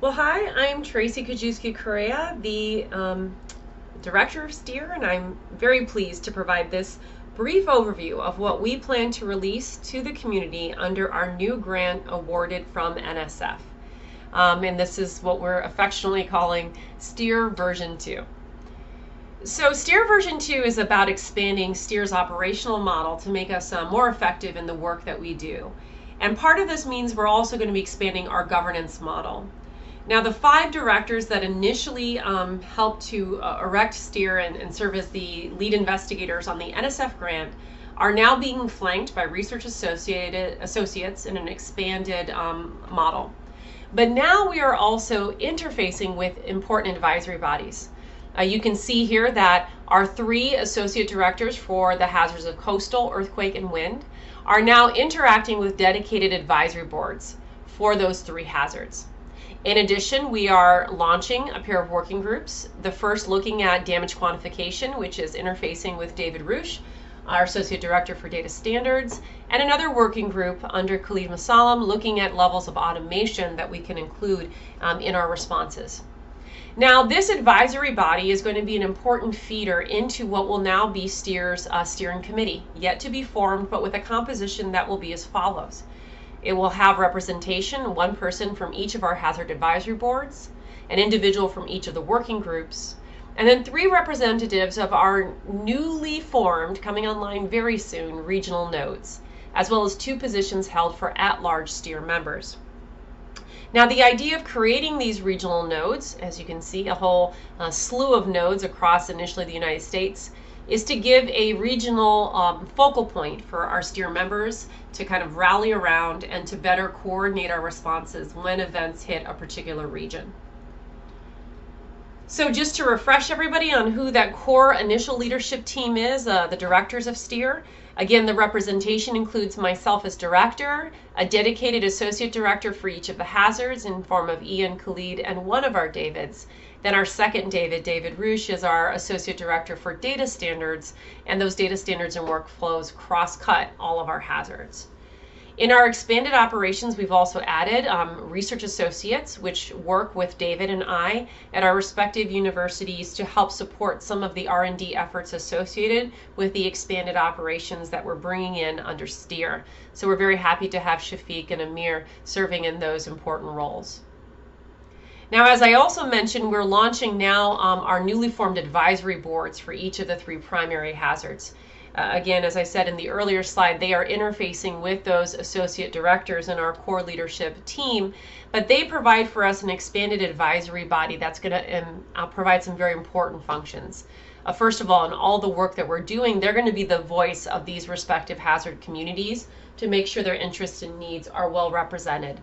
Well, hi, I'm Tracy Kajewski-Correa, the Director of STEER, and I'm very pleased to provide this brief overview of what we plan to release to the community under our new grant awarded from NSF. And this is what we're affectionately calling STEER version 2. So STEER version 2 is about expanding STEER's operational model to make us more effective in the work that we do. And part of this means we're also going to be expanding our governance model. Now, the 5 directors that initially helped to erect STEER and serve as the lead investigators on the NSF grant are now being flanked by research associates in an expanded model. But now we are also interfacing with important advisory bodies. You can see here that our 3 associate directors for the hazards of coastal, earthquake, and wind are now interacting with dedicated advisory boards for those 3 hazards. In addition, we are launching a pair of working groups, the first looking at damage quantification, which is interfacing with David Roosh, our Associate Director for Data Standards, and another working group under Khalid Masalam looking at levels of automation that we can include in our responses. Now, this advisory body is going to be an important feeder into what will now be STEER's steering committee, yet to be formed, but with a composition that will be as follows. It will have representation, 1 person from each of our hazard advisory boards, an individual from each of the working groups, and then 3 representatives of our newly formed, coming online very soon, regional nodes, as well as 2 positions held for at-large STEER members. Now, the idea of creating these regional nodes, as you can see, a whole slew of nodes across initially the United States, is to give a regional focal point for our STEER members to kind of rally around and to better coordinate our responses when events hit a particular region. So just to refresh everybody on who that core initial leadership team is, the directors of STEER. Again, the representation includes myself as director, a dedicated associate director for each of the hazards in form of Ian, Khalid, and 1 of our Davids. Then our second David Roosh, is our associate director for data standards, and those data standards and workflows cross-cut all of our hazards. In our expanded operations, we've also added research associates, which work with David and I at our respective universities to help support some of the R&D efforts associated with the expanded operations that we're bringing in under STEER. So we're very happy to have Shafiq and Amir serving in those important roles. Now, as I also mentioned, we're launching now our newly formed advisory boards for each of the 3 primary hazards. Again, as I said in the earlier slide, they are interfacing with those associate directors in our core leadership team, but they provide for us an expanded advisory body that's going to provide some very important functions. First of all, in all the work that we're doing, they're going to be the voice of these respective hazard communities to make sure their interests and needs are well represented.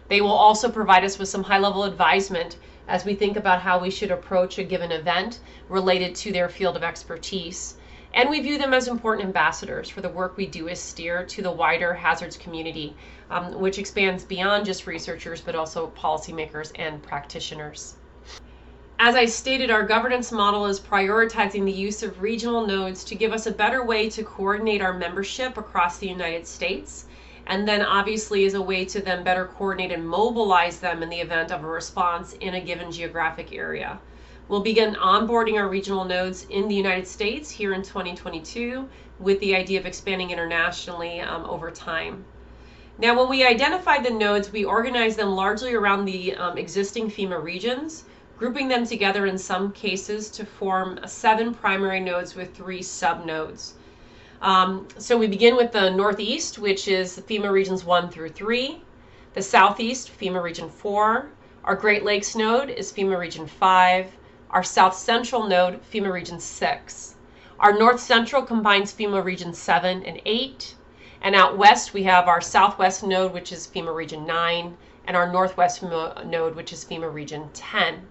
They will also provide us with some high-level advisement as we think about how we should approach a given event related to their field of expertise. And we view them as important ambassadors for the work we do as STEER to the wider hazards community, which expands beyond just researchers, but also policymakers and practitioners. As I stated, our governance model is prioritizing the use of regional nodes to give us a better way to coordinate our membership across the United States, and then obviously as a way to then better coordinate and mobilize them in the event of a response in a given geographic area. We'll begin onboarding our regional nodes in the United States here in 2022 with the idea of expanding internationally over time. Now, when we identified the nodes, we organized them largely around the existing FEMA regions, grouping them together in some cases to form 7 primary nodes with 3 sub-nodes. So we begin with the Northeast, which is FEMA regions 1 through 3, the Southeast, FEMA region 4, our Great Lakes node is FEMA region 5, our South Central node, FEMA region 6. Our North Central combines FEMA region 7 and 8. And out west, we have our Southwest node, which is FEMA region 9, and our Northwest node, which is FEMA region 10.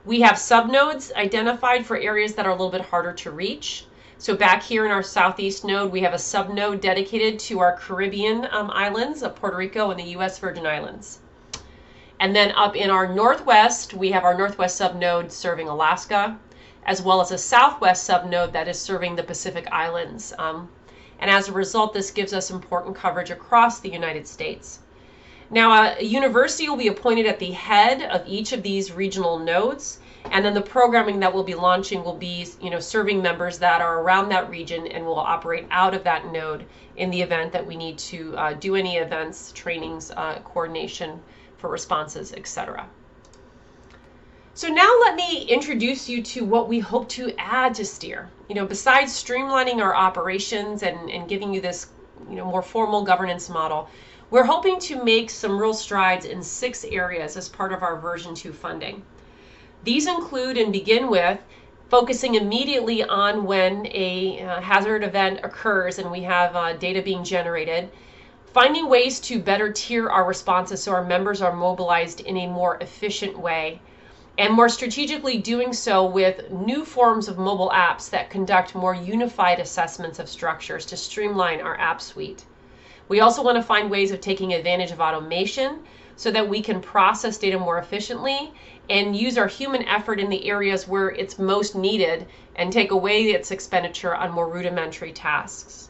We have subnodes identified for areas that are a little bit harder to reach. So back here in our Southeast node, we have a subnode dedicated to our Caribbean islands of Puerto Rico and the U.S. Virgin Islands. And then up in our Northwest, we have our Northwest subnode serving Alaska, as well as a Southwest subnode that is serving the Pacific Islands. And as a result, this gives us important coverage across the United States. Now, a university will be appointed at the head of each of these regional nodes, and then the programming that we'll be launching will be, serving members that are around that region and will operate out of that node in the event that we need to do any events, trainings, coordination for responses, etc. So now let me introduce you to what we hope to add to StEER. Besides streamlining our operations and giving you this, more formal governance model, we're hoping to make some real strides in 6 areas as part of our version 2 funding. These include and begin with focusing immediately on when a hazard event occurs and we have data being generated, finding ways to better tier our responses so our members are mobilized in a more efficient way, and more strategically doing so with new forms of mobile apps that conduct more unified assessments of structures to streamline our app suite. We also want to find ways of taking advantage of automation so that we can process data more efficiently and use our human effort in the areas where it's most needed and take away its expenditure on more rudimentary tasks.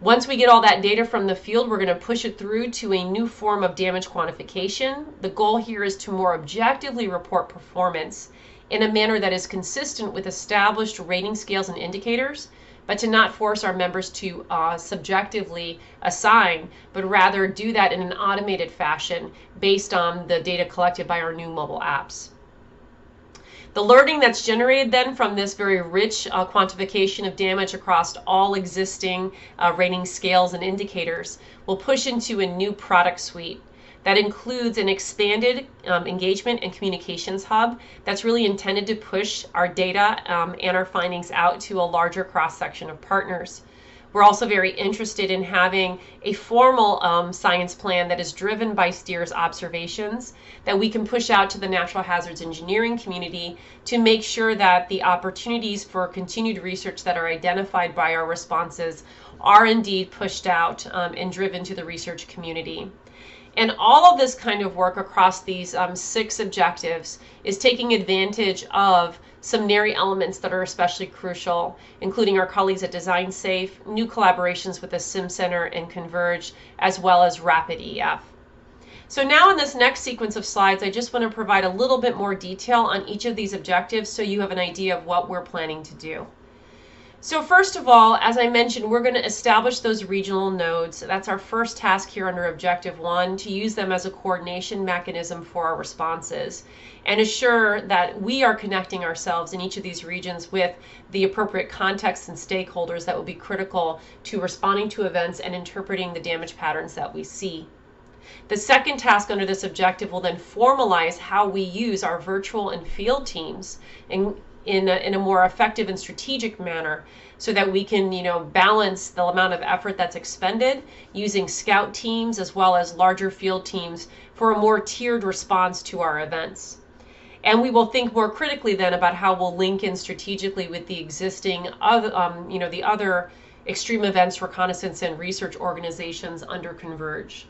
Once we get all that data from the field, we're going to push it through to a new form of damage quantification. The goal here is to more objectively report performance in a manner that is consistent with established rating scales and indicators, but to not force our members to subjectively assign, but rather do that in an automated fashion based on the data collected by our new mobile apps. The learning that's generated then from this very rich quantification of damage across all existing rating scales and indicators will push into a new product suite that includes an expanded engagement and communications hub that's really intended to push our data and our findings out to a larger cross-section of partners. We're also very interested in having a formal science plan that is driven by StEER's observations that we can push out to the natural hazards engineering community to make sure that the opportunities for continued research that are identified by our responses are indeed pushed out and driven to the research community. And all of this kind of work across these 6 objectives is taking advantage of some NARI elements that are especially crucial, including our colleagues at Design Safe, new collaborations with the Sim Center and Converge, as well as Rapid EF. So now in this next sequence of slides, I just want to provide a little bit more detail on each of these objectives so you have an idea of what we're planning to do. So first of all, as I mentioned, we're going to establish those regional nodes. That's our first task here under Objective 1, to use them as a coordination mechanism for our responses and assure that we are connecting ourselves in each of these regions with the appropriate contexts and stakeholders that will be critical to responding to events and interpreting the damage patterns that we see. The second task under this objective will then formalize how we use our virtual and field teams in a more effective and strategic manner so that we can balance the amount of effort that's expended using scout teams as well as larger field teams for a more tiered response to our events. And we will think more critically then about how we'll link in strategically with the existing the other extreme events reconnaissance and research organizations under Converge.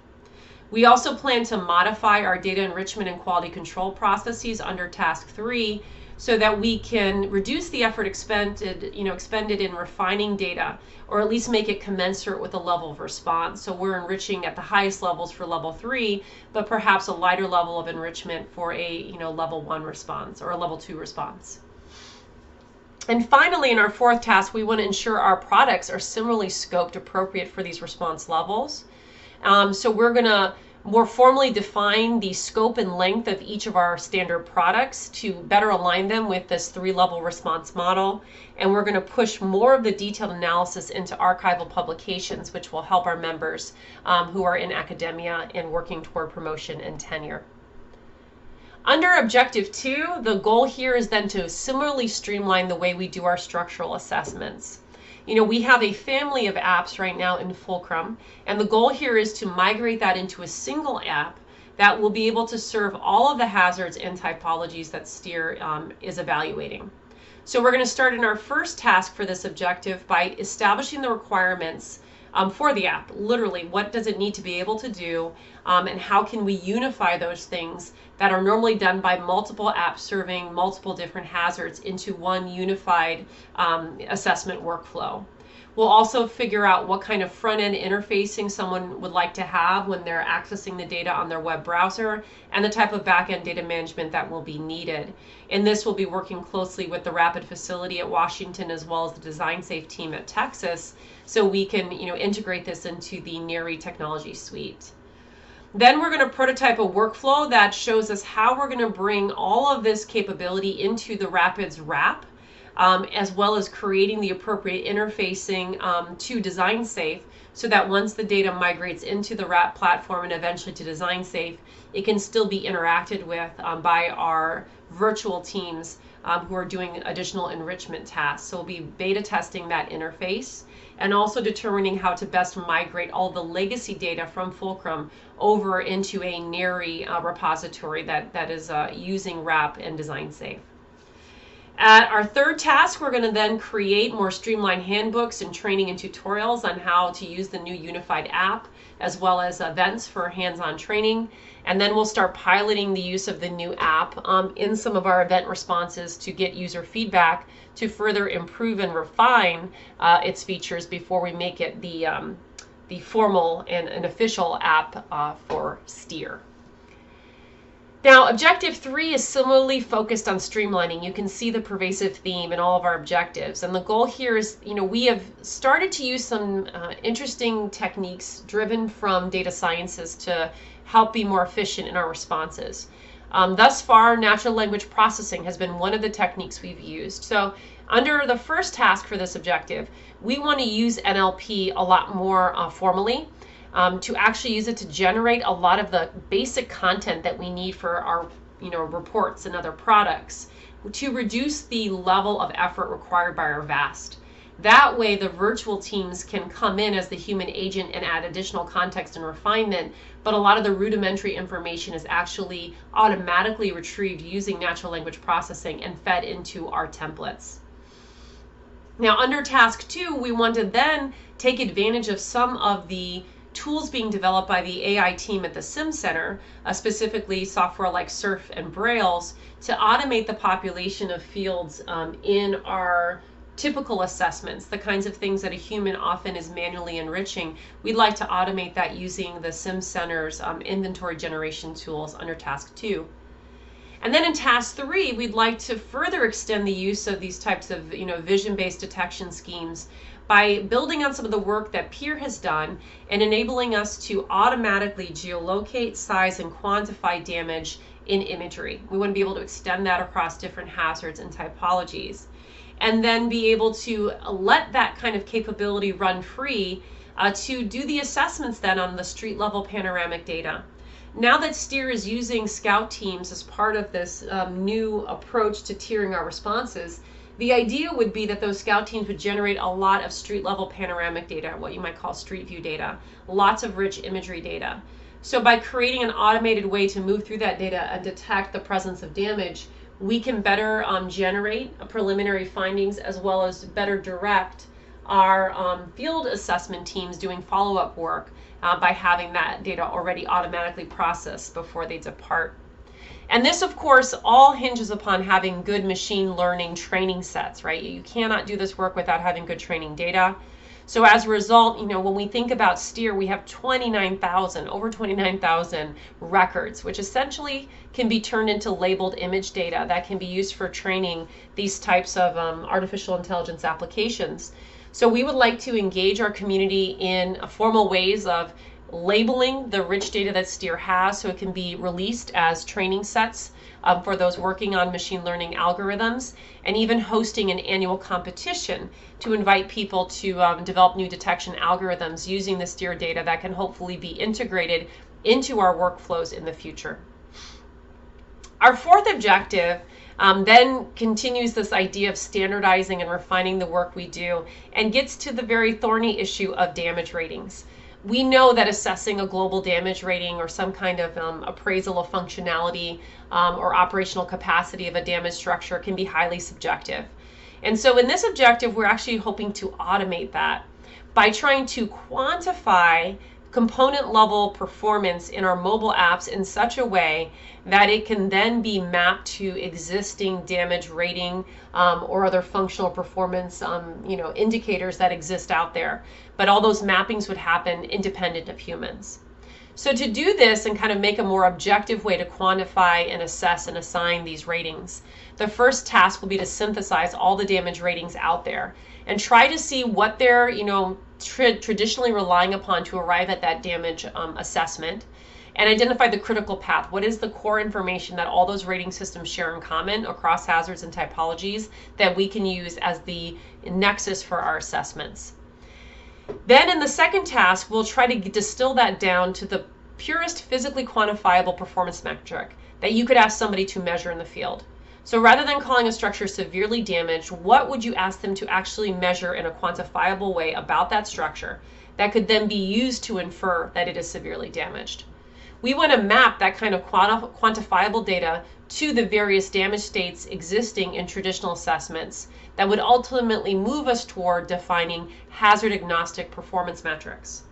We also plan to modify our data enrichment and quality control processes under Task 3 so that we can reduce the effort expended in refining data, or at least make it commensurate with the level of response. So we're enriching at the highest levels for level 3, but perhaps a lighter level of enrichment for a level 1 response or a level 2 response. And finally, in our fourth task, we want to ensure our products are similarly scoped appropriate for these response levels. So we're going to more formally define the scope and length of each of our standard products to better align them with this 3-level response model. And we're going to push more of the detailed analysis into archival publications, which will help our members who are in academia and working toward promotion and tenure. Under Objective 2, the goal here is then to similarly streamline the way we do our structural assessments. We have a family of apps right now in Fulcrum, and the goal here is to migrate that into a single app that will be able to serve all of the hazards and typologies that StEER is evaluating. So we're going to start in our first task for this objective by establishing the requirements for the app. Literally, what does it need to be able to do, and how can we unify those things that are normally done by multiple apps serving multiple different hazards into one unified assessment workflow. We'll also figure out what kind of front-end interfacing someone would like to have when they're accessing the data on their web browser, and the type of back-end data management that will be needed. And this will be working closely with the Rapid facility at Washington as well as the Design Safe team at Texas, so we can integrate this into the NERI technology suite. Then we're going to prototype a workflow that shows us how we're going to bring all of this capability into the Rapids wrap, as well as creating the appropriate interfacing to Design Safe, so that once the data migrates into the wrap platform and eventually to Design Safe, it can still be interacted with by our virtual teams who are doing additional enrichment tasks. So we'll be beta testing that interface and also determining how to best migrate all the legacy data from Fulcrum over into a NERI repository that is using wrap and Design Safe. At our third task, we're going to then create more streamlined handbooks and training and tutorials on how to use the new unified app, as well as events for hands-on training. And then we'll start piloting the use of the new app in some of our event responses to get user feedback to further improve and refine its features before we make it the formal and an official app for StEER. Now, objective 3 is similarly focused on streamlining. You can see the pervasive theme in all of our objectives. And the goal here is, we have started to use some interesting techniques driven from data sciences to help be more efficient in our responses. Thus far, natural language processing has been one of the techniques we've used. So under the first task for this objective, we want to use NLP a lot more formally. To actually use it to generate a lot of the basic content that we need for our reports and other products, to reduce the level of effort required by our VAST. That way the virtual teams can come in as the human agent and add additional context and refinement, but a lot of the rudimentary information is actually automatically retrieved using natural language processing and fed into our templates. Now under task 2, we want to then take advantage of some of the tools being developed by the AI team at the Sim Center, specifically software like Surf and Braille's, to automate the population of fields in our typical assessments, the kinds of things that a human often is manually enriching. We'd like to automate that using the Sim Center's inventory generation tools under task 2. And then in task 3, we'd like to further extend the use of these types of vision-based detection schemes by building on some of the work that Peer has done and enabling us to automatically geolocate, size, and quantify damage in imagery. We want to be able to extend that across different hazards and typologies, and then be able to let that kind of capability run free to do the assessments then on the street level panoramic data. Now that StEER is using scout teams as part of this new approach to tiering our responses, the idea would be that those scout teams would generate a lot of street level panoramic data, what you might call street view data, lots of rich imagery data. So by creating an automated way to move through that data and detect the presence of damage, we can better generate preliminary findings as well as better direct our field assessment teams doing follow-up work by having that data already automatically processed before they depart. And this, of course, all hinges upon having good machine learning training sets, right? You cannot do this work without having good training data. So as a result, when we think about StEER, we have over 29,000 records, which essentially can be turned into labeled image data that can be used for training these types of artificial intelligence applications. So we would like to engage our community in formal ways of labeling the rich data that StEER has so it can be released as training sets for those working on machine learning algorithms, and even hosting an annual competition to invite people to develop new detection algorithms using the StEER data that can hopefully be integrated into our workflows in the future. Our fourth objective then continues this idea of standardizing and refining the work we do and gets to the very thorny issue of damage ratings. We know that assessing a global damage rating or some kind of appraisal of functionality or operational capacity of a damaged structure can be highly subjective. And so in this objective, we're actually hoping to automate that by trying to quantify component level performance in our mobile apps in such a way that it can then be mapped to existing damage rating or other functional performance indicators that exist out there. But all those mappings would happen independent of humans. So to do this and kind of make a more objective way to quantify and assess and assign these ratings, the first task will be to synthesize all the damage ratings out there and try to see what they're traditionally relying upon to arrive at that damage assessment, and identify the critical path. What is the core information that all those rating systems share in common across hazards and typologies that we can use as the nexus for our assessments? Then in the second task, we'll try to distill that down to the purest physically quantifiable performance metric that you could ask somebody to measure in the field. So rather than calling a structure severely damaged, what would you ask them to actually measure in a quantifiable way about that structure that could then be used to infer that it is severely damaged? We want to map that kind of quantifiable data to the various damage states existing in traditional assessments that would ultimately move us toward defining hazard agnostic performance metrics.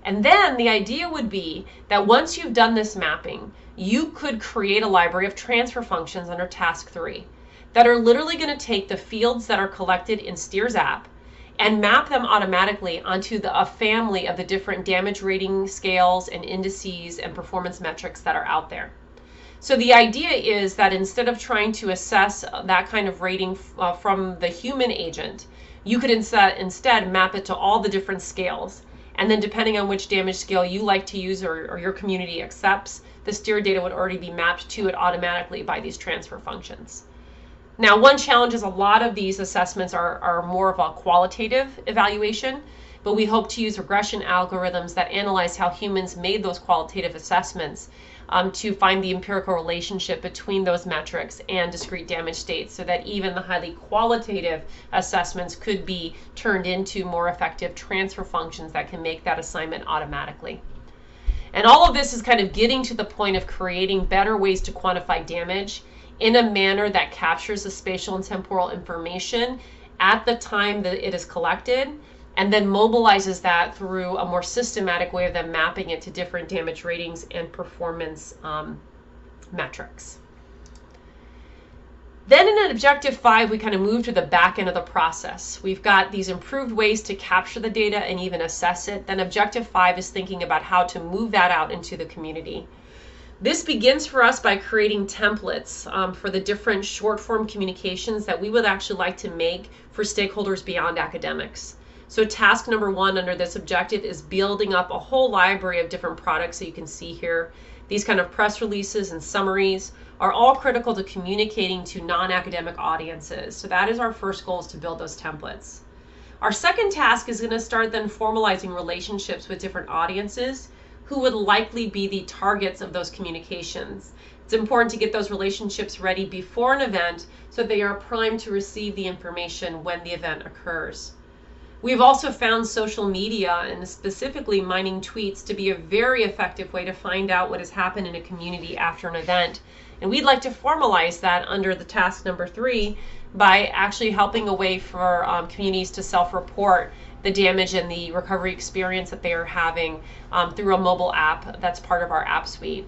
And then the idea would be that once you've done this mapping, you could create a library of transfer functions under task 3 that are literally going to take the fields that are collected in StEER's app and map them automatically onto a family of the different damage rating scales and indices and performance metrics that are out there. So the idea is that instead of trying to assess that kind of rating from the human agent, you could instead map it to all the different scales. And then depending on which damage scale you like to use or your community accepts, the StEER data would already be mapped to it automatically by these transfer functions. Now, one challenge is a lot of these assessments are more of a qualitative evaluation, but we hope to use regression algorithms that analyze how humans made those qualitative assessments to find the empirical relationship between those metrics and discrete damage states, so that even the highly qualitative assessments could be turned into more effective transfer functions that can make that assignment automatically. And all of this is kind of getting to the point of creating better ways to quantify damage in a manner that captures the spatial and temporal information at the time that it is collected, and then mobilizes that through a more systematic way of then mapping it to different damage ratings and performance metrics. Then in Objective 5, we kind of move to the back end of the process. We've got these improved ways to capture the data and even assess it. Then Objective 5 is thinking about how to move that out into the community. This begins for us by creating templates for the different short form communications that we would actually like to make for stakeholders beyond academics. So task number 1 under this objective is building up a whole library of different products that you can see here. These kind of press releases and summaries are all critical to communicating to non-academic audiences. So that is our first goal, is to build those templates. Our second task is going to start then formalizing relationships with different audiences who would likely be the targets of those communications. It's important to get those relationships ready before an event so they are primed to receive the information when the event occurs. We've also found social media, and specifically mining tweets, to be a very effective way to find out what has happened in a community after an event. And we'd like to formalize that under the task number 3 by actually helping a way for communities to self-report the damage and the recovery experience that they are having through a mobile app that's part of our app suite.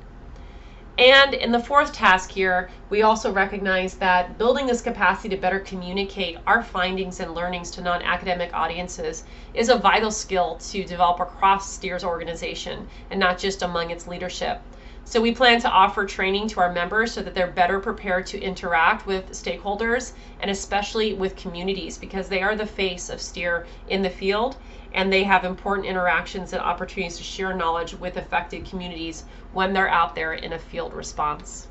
And in the fourth task here, we also recognize that building this capacity to better communicate our findings and learnings to non-academic audiences is a vital skill to develop across StEER's organization and not just among its leadership. So we plan to offer training to our members so that they're better prepared to interact with stakeholders and especially with communities, because they are the face of StEER in the field, and they have important interactions and opportunities to share knowledge with affected communities when they're out there in a field response.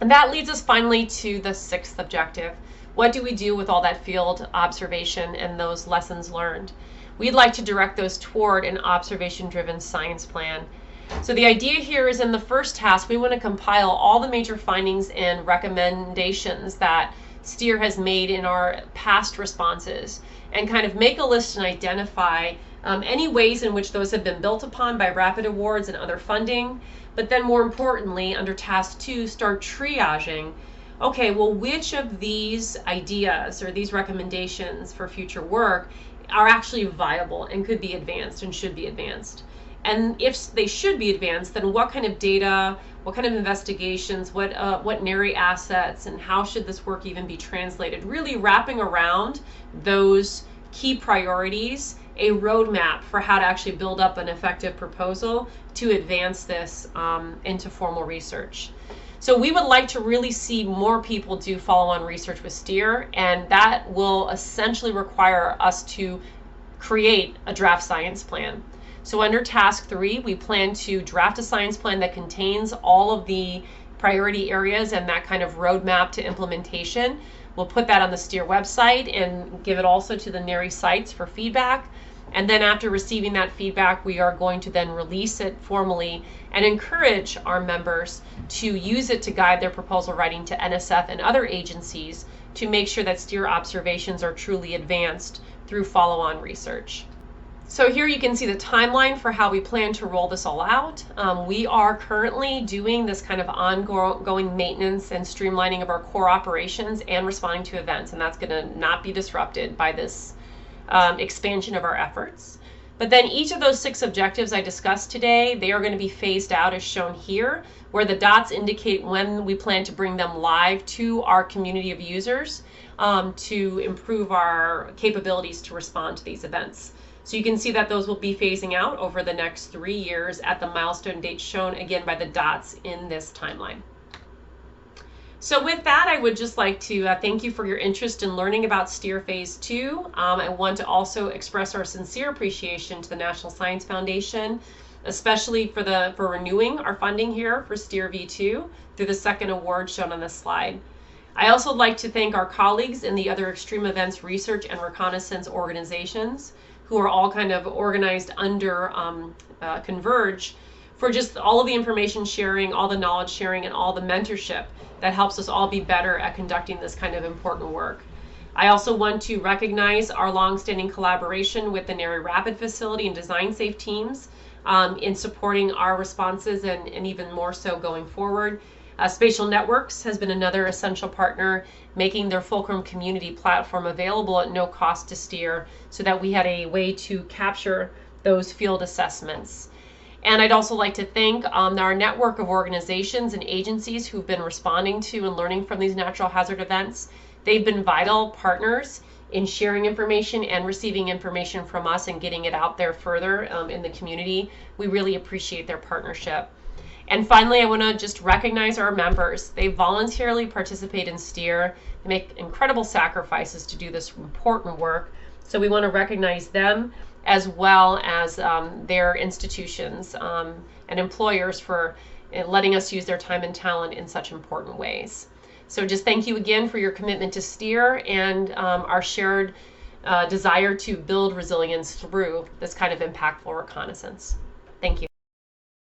And that leads us finally to the 6th objective. What do we do with all that field observation and those lessons learned? We'd like to direct those toward an observation-driven science plan. So the idea here is, in the first task, we want to compile all the major findings and recommendations that StEER has made in our past responses, and kind of make a list and identify any ways in which those have been built upon by rapid awards and other funding. But then more importantly, under task 2, start triaging. Okay, well, which of these ideas or these recommendations for future work are actually viable and could be advanced and should be advanced. And if they should be advanced, then what kind of data, what kind of investigations, what NARI assets, and how should this work even be translated? Really wrapping around those key priorities, a roadmap for how to actually build up an effective proposal to advance this into formal research. So we would like to really see more people do follow-on research with StEER, and that will essentially require us to create a draft science plan. So under task 3, we plan to draft a science plan that contains all of the priority areas and that kind of roadmap to implementation. We'll put that on the StEER website and give it also to the NARI sites for feedback. And then after receiving that feedback, we are going to then release it formally and encourage our members to use it to guide their proposal writing to NSF and other agencies to make sure that StEER observations are truly advanced through follow-on research. So here you can see the timeline for how we plan to roll this all out. We are currently doing this kind of ongoing maintenance and streamlining of our core operations and responding to events, and that's going to not be disrupted by this expansion of our efforts. But then each of those 6 objectives I discussed today, they are going to be phased out as shown here, where the dots indicate when we plan to bring them live to our community of users to improve our capabilities to respond to these events. So you can see that those will be phasing out over the next 3 years at the milestone dates shown again by the dots in this timeline. So with that, I would just like to thank you for your interest in learning about StEER Phase 2. I want to also express our sincere appreciation to the National Science Foundation, especially for renewing our funding here for StEER V2 through the second award shown on this slide. I also like to thank our colleagues in the other extreme events research and reconnaissance organizations who are all kind of organized under Converge for just all of the information sharing, all the knowledge sharing, and all the mentorship that helps us all be better at conducting this kind of important work. I also want to recognize our longstanding collaboration with the NARI Rapid Facility and Design Safe teams in supporting our responses and even more so going forward. Spatial Networks has been another essential partner, making their Fulcrum community platform available at no cost to StEER so that we had a way to capture those field assessments. And I'd also like to thank our network of organizations and agencies who've been responding to and learning from these natural hazard events. They've been vital partners in sharing information and receiving information from us and getting it out there further in the community. We really appreciate their partnership. And finally, I want to just recognize our members. They voluntarily participate in StEER. They make incredible sacrifices to do this important work. So we want to recognize them as well as their institutions and employers for letting us use their time and talent in such important ways. So just thank you again for your commitment to StEER and our shared desire to build resilience through this kind of impactful reconnaissance. Thank you.